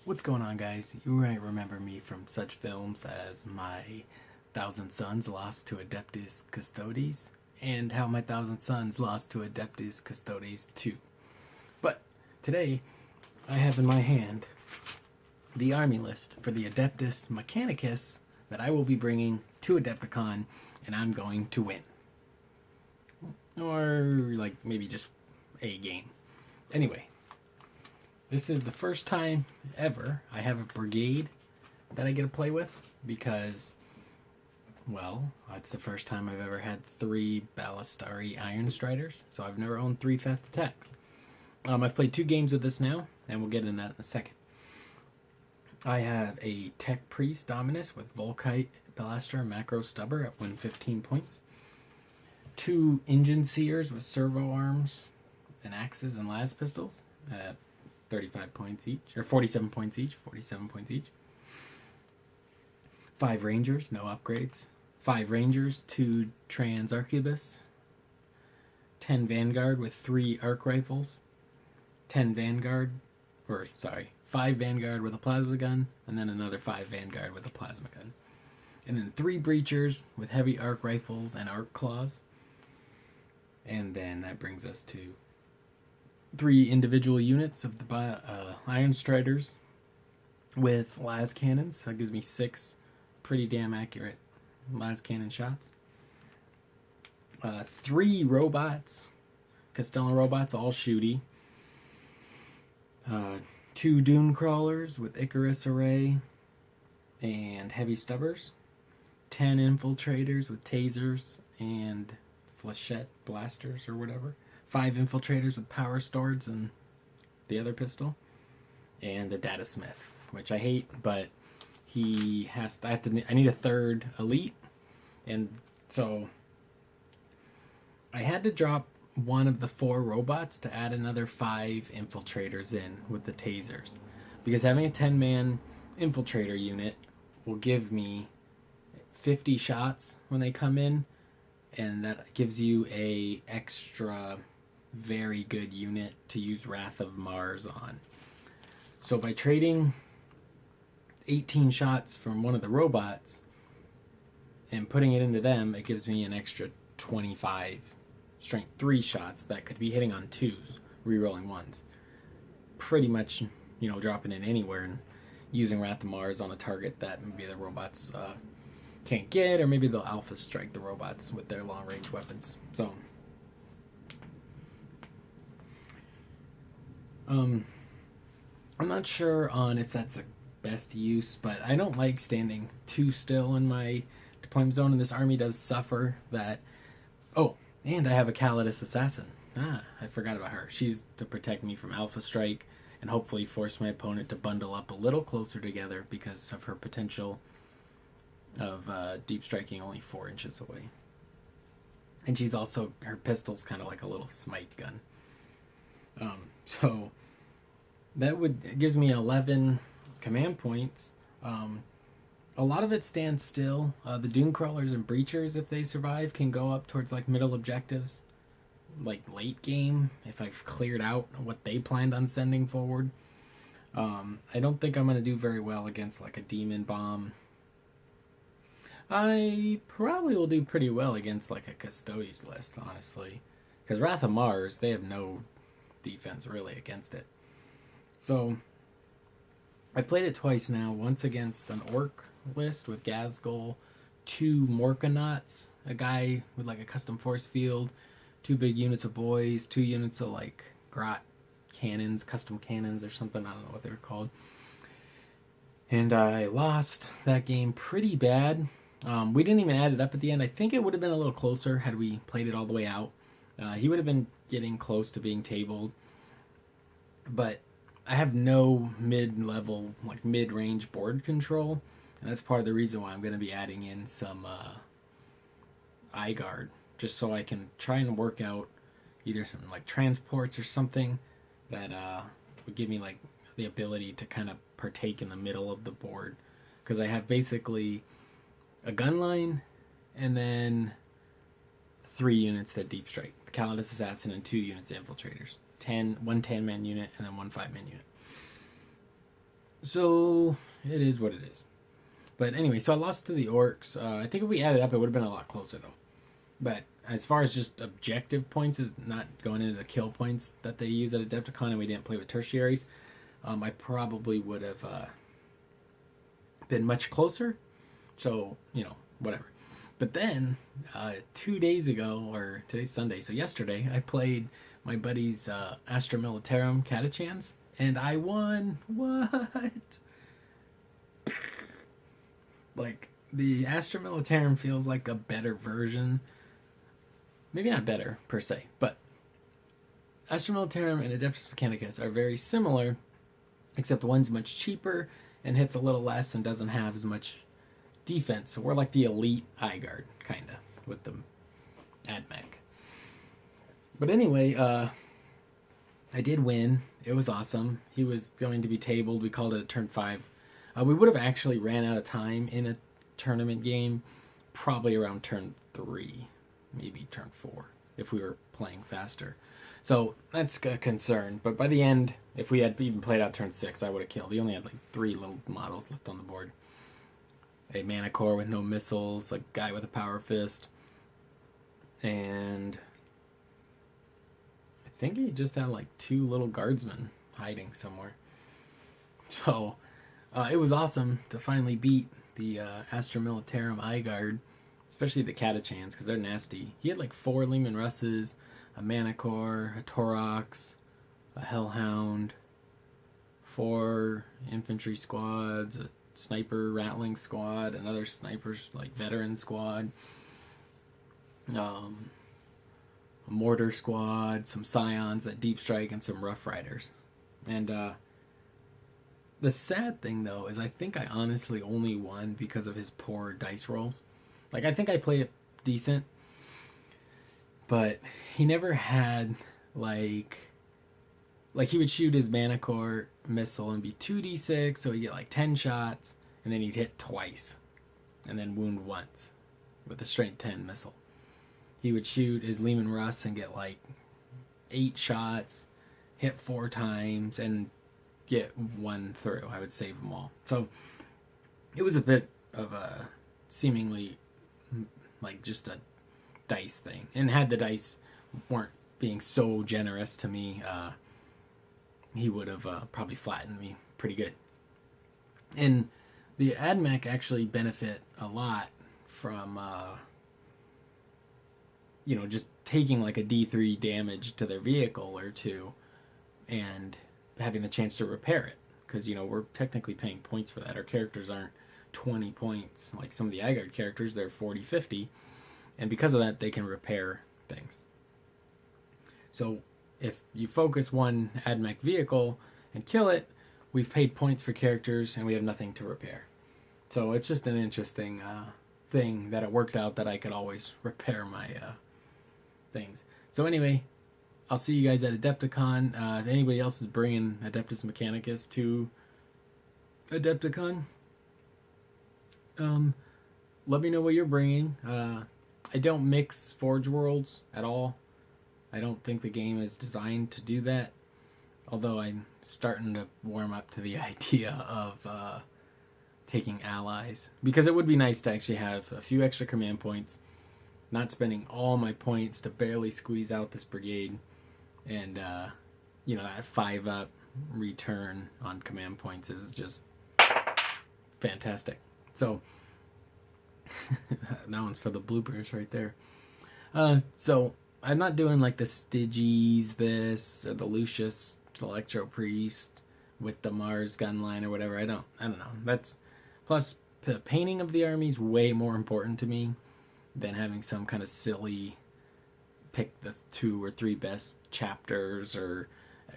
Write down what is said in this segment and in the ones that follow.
What's going on, guys? You might remember me from such films as my Thousand Sons lost to Adeptus Custodes, and how my Thousand Sons lost to Adeptus Custodes 2. But today, I have in my hand the army list for the Adeptus Mechanicus that I will be bringing to Adepticon, and I'm going to win. Or, like, maybe just a game. Anyway, this is the first time ever I have a brigade that I get to play with because, well, it's the first time I've ever had 3 Ballistari Iron Striders, so I've never owned 3 fast attacks. I've played 2 games with this now, and we'll get into that in a second. I have a Tech Priest Dominus with Volkite, Blaster, Macro Stubber at 115 points. 2 engiseers with servo arms and axes and las pistols at 35 points each, or 47 points each, 5 rangers, no upgrades. 5 rangers, 2 trans arquebus, 10 vanguard with 3 arc rifles, 5 vanguard with a plasma gun, and then another 5 vanguard with a plasma gun. And then 3 breachers with heavy arc rifles and arc claws. And then that brings us to 3 individual units of the Iron Striders with lascannons. That gives me 6 pretty damn accurate lascannon shots. 3 robots, kastallan robots, all shooty. 2 dune crawlers with icarus array and heavy stubbers. 10 infiltrators with tasers and flechette blasters or whatever. 5 infiltrators with power swords and the other pistol, and a Datasmith, which I hate, but he has to, I need a 3rd elite, and so I had to drop one of the 4 robots to add another 5 infiltrators in with the tasers, because having a 10-man infiltrator unit will give me 50 shots when they come in, and that gives you a extra very good unit to use Wrath of Mars on. So by trading 18 shots from one of the robots and putting it into them, it gives me an extra 25 strength 3 shots that could be hitting on 2s, rerolling 1s. Pretty much, dropping in anywhere and using Wrath of Mars on a target that maybe the robots can't get, or maybe they'll alpha strike the robots with their long range weapons. So I'm not sure on if that's the best use, but I don't like standing too still in my deployment zone, and this army does suffer that. Oh, and I have a Calidus assassin. I forgot about her. She's to protect me from alpha strike and hopefully force my opponent to bundle up a little closer together because of her potential of deep striking only 4 inches away. And she's also, her pistol's kind of like a little smite gun. So that gives me 11 command points. A lot of it stands still. The dune crawlers and breachers, if they survive, can go up towards like middle objectives, like late game, if I've cleared out what they planned on sending forward. I don't think I'm going to do very well against like a demon bomb. I probably will do pretty well against like a Custodes list, honestly, because Wrath of Mars, they have no defense really against it. So I've played it twice now. Once against an orc list with Gazgul, 2 Morkanauts, a guy with like a custom force field, 2 big units of boys, 2 units of like grot cannons, custom cannons or something, I don't know what they were called. And I lost that game pretty bad. We didn't even add it up at the end. I think it would have been a little closer had we played it all the way out. He would have been getting close to being tabled. But I have no mid-level, like mid-range board control. And that's part of the reason why I'm going to be adding in some iGuard. Just so I can try and work out either some like transports or something that would give me like the ability to kind of partake in the middle of the board. Because I have basically a gun line and then 3 units that deep strike. The Calidus assassin and 2 units of infiltrators. 1 10-man unit and then 1 5-man unit. So it is what it is. But anyway, so I lost to the orcs. I think if we added up, it would have been a lot closer though. But as far as just objective points, is not going into the kill points that they use at Adepticon, and we didn't play with tertiaries. I probably would have been much closer. So whatever. But then 2 days ago, or today's Sunday, so yesterday, I played my buddy's Astra Militarum Catachans, and I won. What? Like, the Astra Militarum feels like a better version. Maybe not better, per se, but Astra Militarum and Adeptus Mechanicus are very similar, except one's much cheaper and hits a little less and doesn't have as much defense. So we're like the elite iGuard, kind of, with the admech. But anyway, I did win. It was awesome. He was going to be tabled. We called it at turn 5. We would have actually ran out of time in a tournament game probably around turn 3, maybe turn 4, if we were playing faster. So that's a concern. But by the end, if we had even played out turn 6, I would have killed. He only had like 3 little models left on the board. A mana core with no missiles, a guy with a power fist, and I think he just had like 2 little guardsmen hiding somewhere. So it was awesome to finally beat the Astra Militarum iGuard, especially the Catachans, because they're nasty. He had like 4 Lehman Russes, a mana core, a Taurox, a Hellhound, 4 infantry squads, a sniper rattling squad, another snipers like veteran squad, a mortar squad, some scions that deep strike, and some rough riders. And the sad thing though is I think I honestly only won because of his poor dice rolls. Like, I think I played it decent, but he never had like he would shoot his mana core missile and be 2d6, so he'd get like 10 shots, and then he'd hit twice and then wound once with a strength 10 missile. He would shoot his Lehman Russ and get like 8 shots, hit 4 times, and get 1 through. I would save them all. So it was a bit of a seemingly like just a dice thing. And had the dice weren't being so generous to me, he would have probably flattened me pretty good. And the admech actually benefit a lot from just taking like a D3 damage to their vehicle or 2 and having the chance to repair it, because we're technically paying points for that. Our characters aren't 20 points like some of the iGuard characters. They're 40, 50, and because of that they can repair things. So if you focus one admech vehicle and kill it, we've paid points for characters and we have nothing to repair. So it's just an interesting thing that it worked out that I could always repair my things. So anyway, I'll see you guys at Adepticon. If anybody else is bringing Adeptus Mechanicus to Adepticon, let me know what you're bringing. I don't mix Forge Worlds at all. I don't think the game is designed to do that, although I'm starting to warm up to the idea of taking allies, because it would be nice to actually have a few extra command points, not spending all my points to barely squeeze out this brigade, and that 5-up return on command points is just fantastic. So that one's for the bloopers right there. So I'm not doing like the Styges this or the Lucius Electro Priest with the Mars gun line or whatever. I don't know. That's plus the painting of the army is way more important to me than having some kind of silly pick the 2 or 3 best chapters or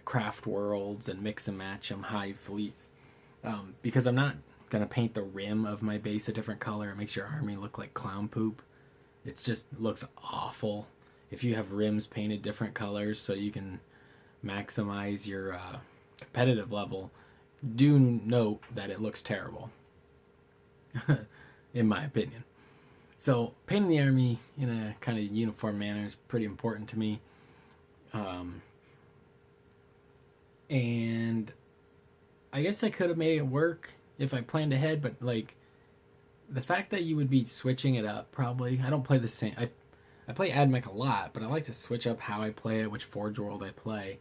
craft worlds and mix and match them high fleets, because I'm not gonna paint the rim of my base a different color. It makes your army look like clown poop. It just looks awful if you have rims painted different colors so you can maximize your competitive level. Do note that it looks terrible in my opinion. So painting the army in a kind of uniform manner is pretty important to me. And I guess I could have made it work if I planned ahead, but like the fact that you would be switching it up probably. I don't play the same. I play admech a lot, but I like to switch up how I play it, which Forge World I play.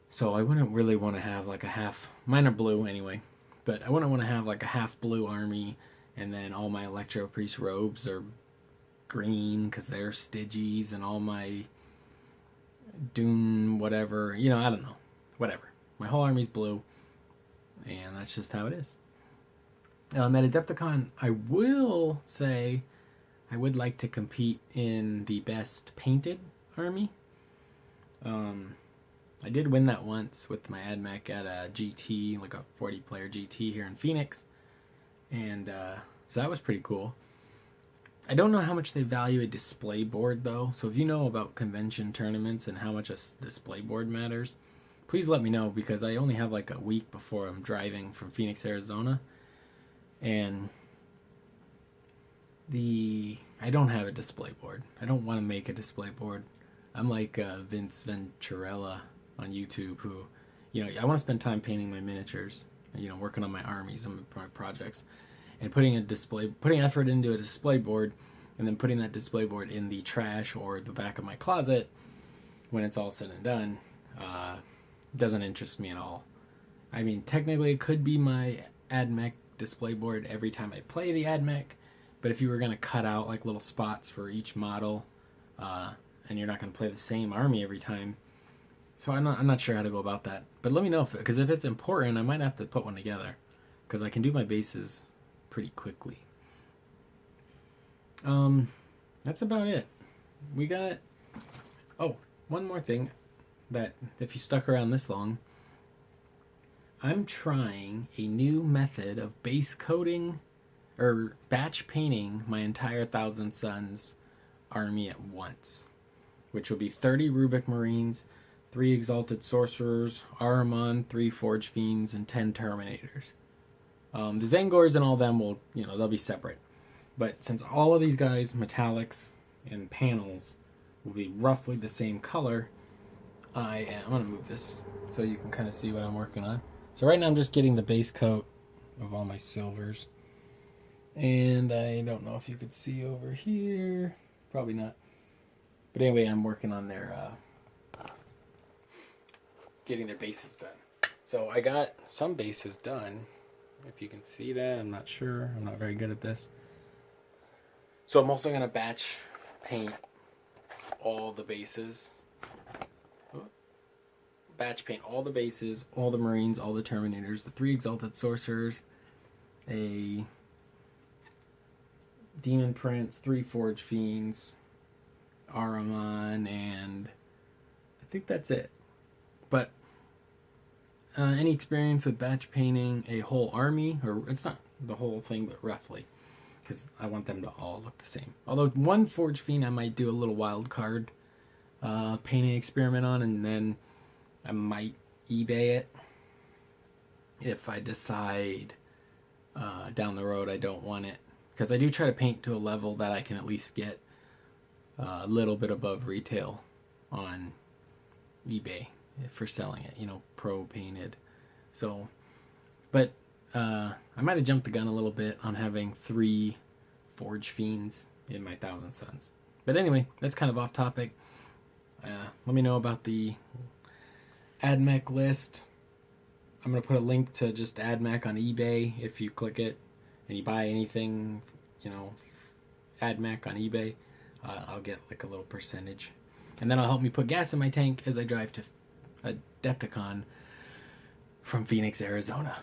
So I wouldn't really want to have like a half. Mine are blue anyway, but I wouldn't want to have like a half blue army, and then all my Electro Priest robes are green because they're Stygies, and all my Dune whatever. You know, I don't know. Whatever. My whole army's blue, and that's just how it is. At Adepticon, I will say I would like to compete in the best painted army. I did win that once with my admech at a GT, like a 40-player GT here in Phoenix, and so that was pretty cool. I don't know how much they value a display board though, so if you know about convention tournaments and how much a display board matters, please let me know, because I only have like a week before I'm driving from Phoenix, Arizona, and I don't have a display board. I don't want to make a display board. I'm like Vince Venturella on YouTube, who, you know, I want to spend time painting my miniatures, you know, working on my armies and my projects, and putting effort into a display board, and then putting that display board in the trash or the back of my closet when it's all said and done. Doesn't interest me at all. I mean, technically it could be my admech display board every time I play the admech, but if you were going to cut out like little spots for each model, and you're not going to play the same army every time, so I'm not sure how to go about that. But let me know, because if it's important, I might have to put one together, because I can do my bases pretty quickly. That's about it. We got, oh, one more thing, that if you stuck around this long, I'm trying a new method of base coating or batch painting my entire 1,000 Suns army at once, which will be 30 Rubic Marines, 3 Exalted Sorcerers, Ahriman, 3 Forge Fiends, and 10 Terminators. The Zangors and all them will, you know, they'll be separate. But since all of these guys, metallics and panels, will be roughly the same color, I'm going to move this so you can kind of see what I'm working on. So right now I'm just getting the base coat of all my silvers. And I don't know if you could see over here. Probably not. But anyway, I'm working on their getting their bases done. So I got some bases done. If you can see that, I'm not sure. I'm not very good at this. So I'm also going to batch paint all the bases. Batch paint all the bases, all the Marines, all the Terminators, the 3 Exalted Sorcerers, a Demon Prince, 3 Forge Fiends, Ahriman, and I think that's it. But any experience with batch painting a whole army, or it's not the whole thing, but roughly, because I want them to all look the same. Although one Forge Fiend I might do a little wild card painting experiment on, and then I might eBay it if I decide down the road I don't want it. Because I do try to paint to a level that I can at least get a little bit above retail on eBay for selling it, you know, pro painted. So, but I might have jumped the gun a little bit on having 3 Forge Fiends in my 1,000 Suns. But anyway, that's kind of off topic. Let me know about the admech list. I'm going to put a link to just admech on eBay. If you click it and you buy anything, you know, admech on eBay, I'll get like a little percentage. And that'll help me put gas in my tank as I drive to Adepticon from Phoenix, Arizona.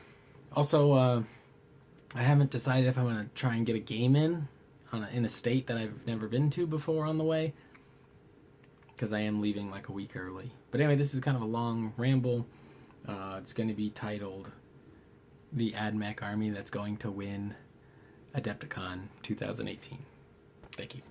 Also, I haven't decided if I'm going to try and get a game in a state that I've never been to before on the way, because I am leaving like a week early. But anyway, this is kind of a long ramble. It's going to be titled The Admech Army That's Going to Win Adepticon 2018. Thank you.